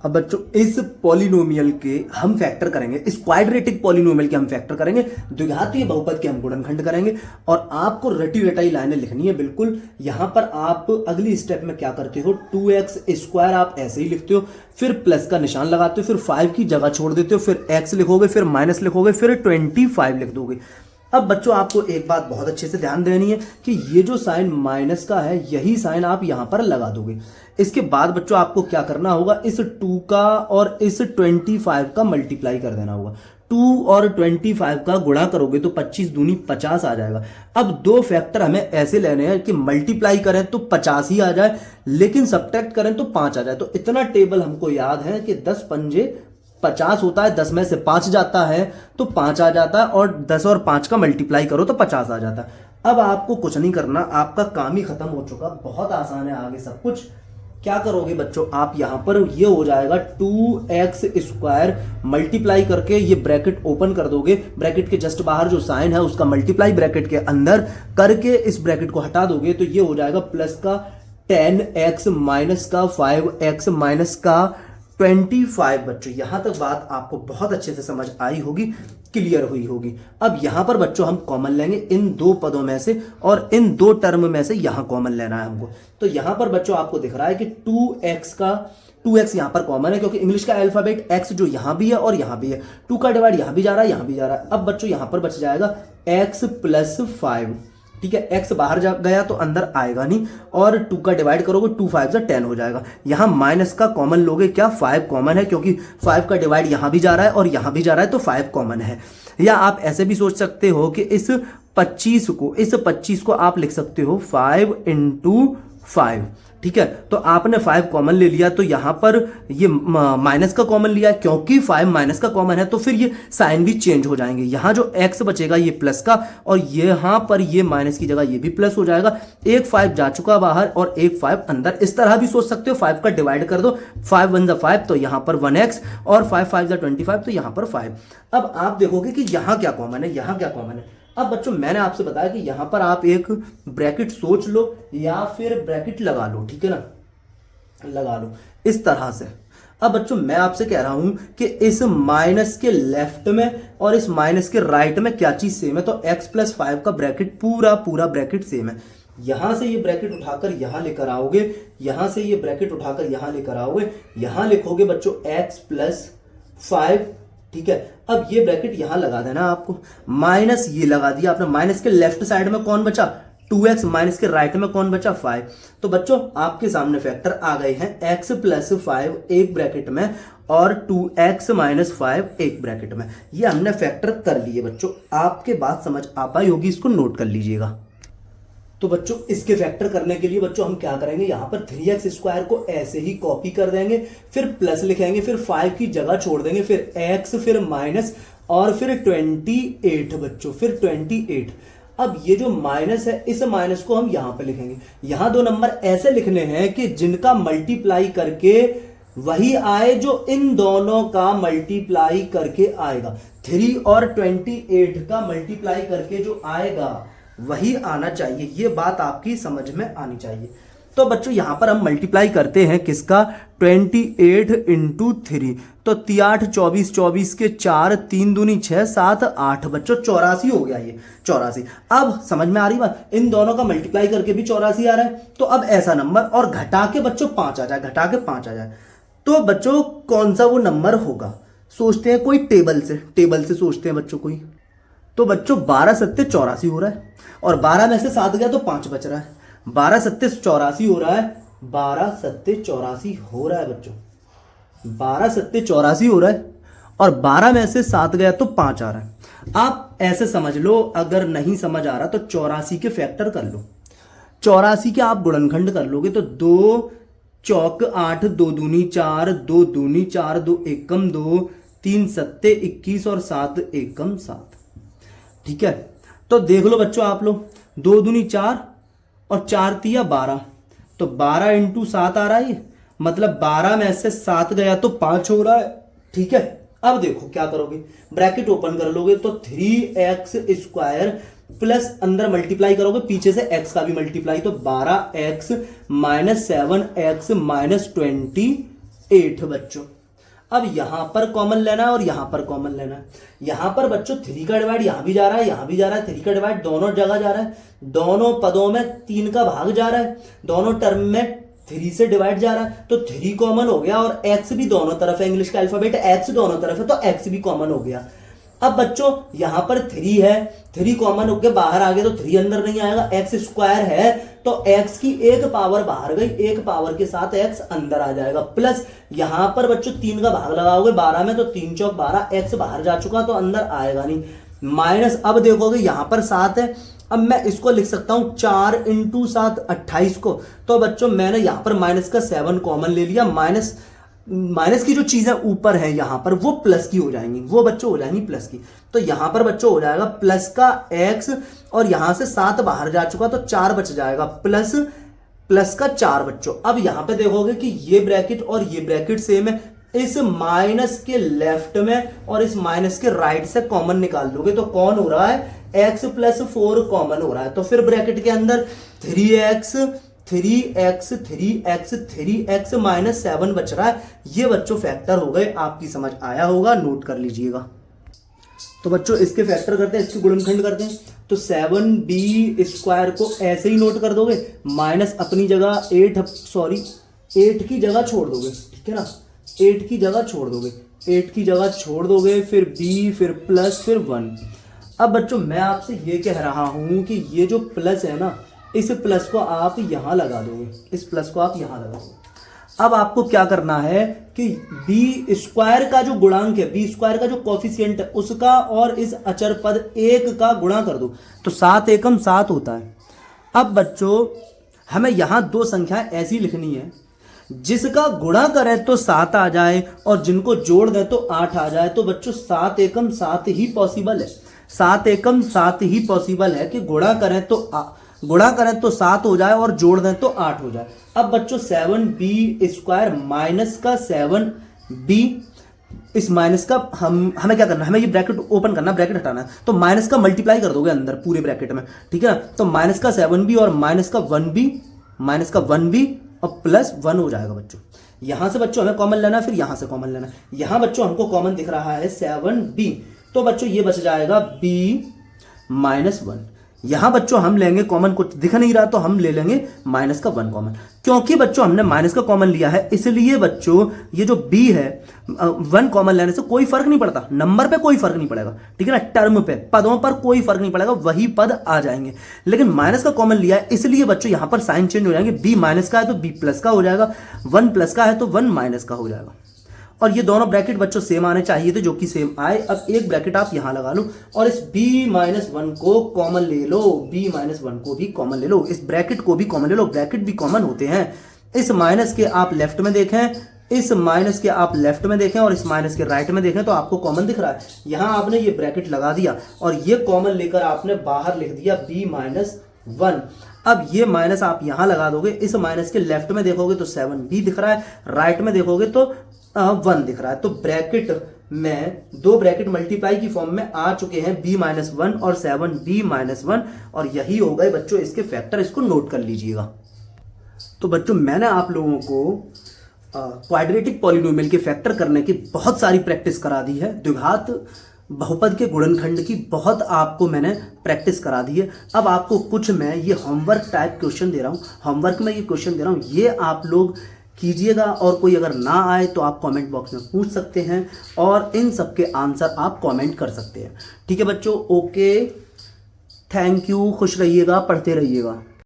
अब बच्चों इस पॉलिनोमियल के हम फैक्टर करेंगे, इस क्वाड्रेटिक पॉलिनोमियल के हम फैक्टर करेंगे, द्विघातीय बहुपद के हम गुणनखंड करेंगे। और आपको रटी रटाई लाइनें लिखनी है बिल्कुल। यहां पर आप अगली स्टेप में क्या करते हो, 2x² आप ऐसे ही लिखते हो, फिर प्लस का निशान लगाते हो, फिर 5 की जगह छोड़ देते हो, फिर x लिखोगे, फिर माइनस लिखोगे, फिर 25 लिख दोगे। अब बच्चों आपको एक बात बहुत अच्छे से ध्यान देनी है कि ये जो साइन माइनस का है यही साइन आप यहां पर लगा दोगे। इसके बाद बच्चों आपको क्या करना होगा, इस 2 का और इस 25 का मल्टीप्लाई कर देना होगा। 2 और 25 का गुणा करोगे तो 25 दूनी 50 आ जाएगा। अब दो फैक्टर हमें ऐसे लेने हैं कि मल्टीप्लाई करें तो 50 ही आ जाए, लेकिन सब्ट्रैक्ट करें तो 5 आ जाए। तो इतना टेबल हमको याद है कि 10 पंजे 50 होता है, 10 में से 5 जाता है तो 5 आ जाता है, और 10 और 5 का मल्टीप्लाई करो तो 50 आ जाता है। अब आपको कुछ नहीं करना, आपका काम ही खत्म हो चुका, बहुत आसान है आगे सब कुछ। क्या करोगे बच्चों, आप यहां पर ये हो जाएगा 2x² मल्टीप्लाई करके ये ब्रैकेट ओपन कर दोगे, ब्रैकेट के जस्ट बाहर जो साइन है उसका मल्टीप्लाई ब्रैकेट के अंदर करके इस ब्रैकेट को हटा दोगे तो ये हो जाएगा प्लस का 10x माइनस का 5x माइनस का 25। बच्चों यहां तक बात आपको बहुत अच्छे से समझ आई होगी, क्लियर हुई होगी। अब यहां पर बच्चों हम कॉमन लेंगे इन दो पदों में से, और इन दो टर्म में से यहां कॉमन लेना है हमको। तो यहां पर बच्चों आपको दिख रहा है कि 2x यहां पर कॉमन है, क्योंकि इंग्लिश का अल्फाबेट x जो यहां भी है और यहां भी है, 2 का डिवाइड यहां भी जा रहा है, यहां भी जा रहा है। अब बच्चों यहां पर बच जाएगा x प्लस 5। ठीक है, x बाहर जा गया तो अंदर आएगा नहीं, और 2 का डिवाइड करोगे 2 5 से 10 हो जाएगा। यहां माइनस का कॉमन लोगे, क्या 5 कॉमन है, क्योंकि 5 का डिवाइड यहां भी जा रहा है और यहां भी जा रहा है तो 5 कॉमन है। या आप ऐसे भी सोच सकते हो कि इस 25 को आप लिख सकते हो 5 × 5। ठीक है, तो आपने 5 कॉमन ले लिया, तो यहां पर ये माइनस का कॉमन लिया है, क्योंकि 5 माइनस का कॉमन है तो फिर ये साइन भी चेंज हो जाएंगे। यहां जो x बचेगा ये प्लस का, और यहां पर ये माइनस की जगह ये भी प्लस हो जाएगा। एक 5 जा चुका बाहर और एक 5 अंदर। इस तरह भी सोच सकते हो, 5 का डिवाइड कर दो, 5 1 = 5 तो यहां पर 1x, और 5 5 = 25 तो यहां पर 5। अब आप देखोगे कि यहां क्या कॉमन है, यहां क्या कॉमन है। अब बच्चों मैंने आपसे बताया कि यहां पर आप एक ब्रैकेट सोच लो या फिर ब्रैकेट लगा लो, ठीक है ना, लगा लो इस तरह से। अब बच्चों मैं आपसे कह रहा हूं कि इस माइनस के लेफ्ट में और इस माइनस के राइट में क्या चीज सेम है, तो x + 5 का ब्रैकेट पूरा ब्रैकेट सेम है। यहां से ये ब्रैकेट उठाकर यहां लेकर आओगे, यहां से ये ब्रैकेट उठाकर यहां लेकर आओगे, यहां लिखोगे बच्चों x + 5। ठीक है, अब ये ब्रैकेट यहां लगा देना आपको, माइनस ये लगा दिया आपने। माइनस के लेफ्ट साइड में कौन बचा, 2x, माइनस के राइट में कौन बचा, 5। तो बच्चों आपके सामने फैक्टर आ गए हैं, x + 5 एक ब्रैकेट में और 2x - 5 एक ब्रैकेट में। ये हमने फैक्टर कर लिए बच्चों, आपके बात समझ आ पाई होगी, इसको नोट कर लीजिएगा। तो बच्चों इसके फैक्टर करने के लिए बच्चों हम क्या करेंगे, यहां पर 3x² को ऐसे ही कॉपी कर देंगे, फिर प्लस लिखेंगे, फिर 5 की जगह छोड़ देंगे, फिर x, फिर माइनस, और फिर 28 बच्चों, फिर 28। अब ये जो माइनस है, इस माइनस को हम यहां पे लिखेंगे। यहां दो नंबर ऐसे लिखने हैं कि जिनका मल्टीप्लाई करके वही आए जो इन दोनों का मल्टीप्लाई करके आएगा। 3 और 28 का मल्टीप्लाई करके जो आएगा वही आना चाहिए, ये बात आपकी समझ में आनी चाहिए। तो बच्चों यहां पर हम मल्टीप्लाई करते हैं किसका, 28 × 3, तो 3 8 24, 24 के 4, 3 दूनी 6, 7 8 बच्चों 84 हो गया, ये 84। अब समझ में आ रही बात, इन दोनों का मल्टीप्लाई करके भी 84 आ रहा है, तो अब ऐसा नंबर और घटा के बच्चों 5 आ जाए, घटा के 5 आ जाए, तो बच्चों कौन सा वो नंबर होगा, सोचते हैं कोई टेबल से सोचते हैं बच्चों कोई। तो बच्चों 12 7 84 हो रहा है, और 12 में से 7 गया तो 5 बच रहा है, 12 7 84 हो रहा है, 12 7 84 हो रहा है बच्चों, 12 7 84 हो रहा है, और 12 में से 7 गया तो 5 आ रहा है। आप ऐसे समझ लो, अगर नहीं समझ आ रहा तो 84 के फैक्टर कर लो, 84 के आप गुणनखंड कर लोगे तो 2 चौक 8, 2 दूनी 4, 2 दूनी 4, 2 एकम 2, 3 सत्ते 21 और 7 एकम 7। ठीक है, तो देख लो बच्चों आप लोग, 2 दूनी 4 और 4 तिया 12, तो 12 × 7 आ रहा है, मतलब 12 में से 7 गया तो 5 हो रहा है। ठीक है, अब देखो क्या करोगे, ब्रैकेट ओपन कर लोगे तो 3x² प्लस अंदर मल्टीप्लाई करोगे पीछे से x का भी मल्टीप्लाई, तो 12x - 7x - 25 8 बच्चों। अब यहां पर कॉमन लेना है और यहां पर कॉमन लेना है। यहां पर बच्चों 3 का डिवाइड यहां भी जा रहा है, यहां भी जा रहा है, 3 का डिवाइड दोनों जगह जा रहा है, दोनों पदों में 3 का भाग जा रहा है, दोनों टर्म में 3 से डिवाइड जा रहा है, तो 3 कॉमन हो गया और x भी दोनों तरफ है, इंग्लिश का अल्फाबेट x दोनों तरफ है तो x भी कॉमन हो गया। अब बच्चों यहां पर 3 है, 3 कॉमन होकर बाहर आ गया तो 3 अंदर नहीं आएगा, x स्क्वायर है तो x की एक पावर बाहर गई, एक पावर के साथ x अंदर आ जाएगा, प्लस यहां पर बच्चों 3 का भाग लगाओगे 12 में तो 3 चौक 12, x बाहर जा चुका तो अंदर आएगा नहीं, माइनस अब देखोगे यहां पर 7 है, अब मैं इसको लिख सकता हूं 4 इंटू 7 28 को, तो बच्चों मैंने यहां पर माइनस का 7 कॉमन ले लिया, माइनस की जो चीजें ऊपर है यहां पर वो प्लस की हो जाएंगी, वो बच्चों हो जाएंगी प्लस की, तो यहां पर बच्चों हो जाएगा प्लस का x और यहां से 7 बाहर जा चुका तो 4 बच जाएगा, प्लस का 4 बच्चों। अब यहां पे देखोगे कि ये ब्रैकेट और ये ब्रैकेट सेम है, इस माइनस के लेफ्ट में और इस माइनस के राइट से कॉमन निकाल लोगे तो कौन हो रहा है, x प्लस 4 कॉमन हो रहा है, तो फिर ब्रैकेट के अंदर 3x माइनस 7 बच रहा है। ये बच्चों फैक्टर हो गए, आपकी समझ आया होगा, नोट कर लीजिएगा। तो बच्चों इसके फैक्टर करते हैं, इसके गुणनखंड करते हैं, तो 7b स्क्वायर को ऐसे ही नोट कर दोगे, माइनस अपनी जगह 8 की जगह छोड़ दोगे, ठीक है ना, 8 की जगह छोड़ दोगे, 8 की जगह छोड़ दोगे, फिर b, फिर प्लस, फिर 1। अब बच्चों मैं आपसे ये कह रहा हूं कि ये जो प्लस है ना, इस प्लस को आप यहां लगा दोगे, इस प्लस को आप यहां लगा दोगे। अब आपको क्या करना है कि बी स्क्वायर का जो गुणांक है, बी स्क्वायर का जो कोफिशिएंट है उसका और इस अचर पद 1 का गुणा कर दो, तो 7 एकम 7 होता है। अब बच्चों हमें यहां दो संख्याएं ऐसी लिखनी है जिसका गुणा करें तो 7 आ जाए और जिनको जोड़ दें तो 8 आ जाए, तो बच्चों 7 एकम 7 ही पॉसिबल है, 7 एकम 7 ही पॉसिबल है कि गुणा करें तो 7 हो जाए और जोड़ दें तो 8 हो जाए। अब बच्चों 7b स्क्वायर माइनस का 7b, इस माइनस का हमें क्या करना है, हमें ये ब्रैकेट ओपन करना, ब्रैकेट हटाना है, तो माइनस का मल्टीप्लाई कर दोगे अंदर पूरे ब्रैकेट में, ठीक है ना, तो माइनस का 7b और माइनस का 1b और प्लस 1 हो जाएगा बच्चों। यहां से बच्चों हमें कॉमन लेना है, फिर यहां से कॉमन लेना है, यहां बच्चों हमको कॉमन दिख रहा है 7b, तो बच्चों ये बच जाएगा b माइनस 1। यहां बच्चों हम लेंगे कॉमन, कुछ दिख नहीं रहा तो हम ले लेंगे माइनस का 1 कॉमन, क्योंकि बच्चों हमने माइनस का कॉमन लिया है इसलिए बच्चों ये जो b है 1 कॉमन लेने से कोई फर्क नहीं पड़ता, नंबर पे कोई फर्क नहीं पड़ेगा, ठीक है ना, टर्म पे, पदों पर कोई फर्क नहीं पड़ेगा, वही पद आ जाएंगे। लेकिन माइनस का कॉमन लिया है इसलिए बच्चों यहां पर साइन चेंज हो जाएंगे, b माइनस का है तो b प्लस का हो जाएगा, 1 प्लस का है तो 1 माइनस का हो जाएगा, और ये दोनों ब्रैकेट बच्चों सेम आने चाहिए थे जो कि सेम आए। अब एक ब्रैकेट आप यहां लगा लो और इस b माइनस 1 को कॉमन ले लो, b माइनस 1 को भी कॉमन ले लो, इस ब्रैकेट को भी कॉमन ले लो, ब्रैकेट भी कॉमन होते हैं। इस माइनस के आप लेफ्ट में देखें, इस माइनस के आप लेफ्ट में देखें और इस माइनस के राइट में देखें तो आपको कॉमन दिख रहा है। यहां आपने ये ब्रैकेट लगा दिया और ये कॉमन लेकर आपने बाहर लिख दिया b माइनस 1। अब ये माइनस आप यहां लगा दोगे, इस माइनस के लेफ्ट में देखोगे तो 7b दिख रहा है, राइट में देखोगे तो 1 दिख रहा है, तो ब्रैकेट में दो ब्रैकेट मल्टीप्लाई की फॉर्म में आ चुके हैं b माइनस 1 और 7b माइनस 1, और यही हो गए बच्चों इसके फैक्टर, इसको नोट कर लीजिएगा। तो बच्चों मैंने आप लोगों को क्वाड्रेटिक पॉलिनोमियल के फैक्टर करने की बहुत सारी प्रैक्टिस करा दी है, द्विघात बहुपद के गुणनखंड की बहुत आपको मैंने प्रैक्टिस करा दी है। अब आपको कुछ मैं ये होमवर्क टाइप क्वेश्चन दे रहा हूँ, होमवर्क में ये क्वेश्चन दे रहा हूँ, ये आप लोग कीजिएगा और कोई अगर ना आए तो आप कमेंट बॉक्स में पूछ सकते हैं और इन सब के आंसर आप कमेंट कर सकते हैं, ठीक है बच्चों। ओके, थैंक यू, खुश रहिएगा, पढ़ते रहिएगा।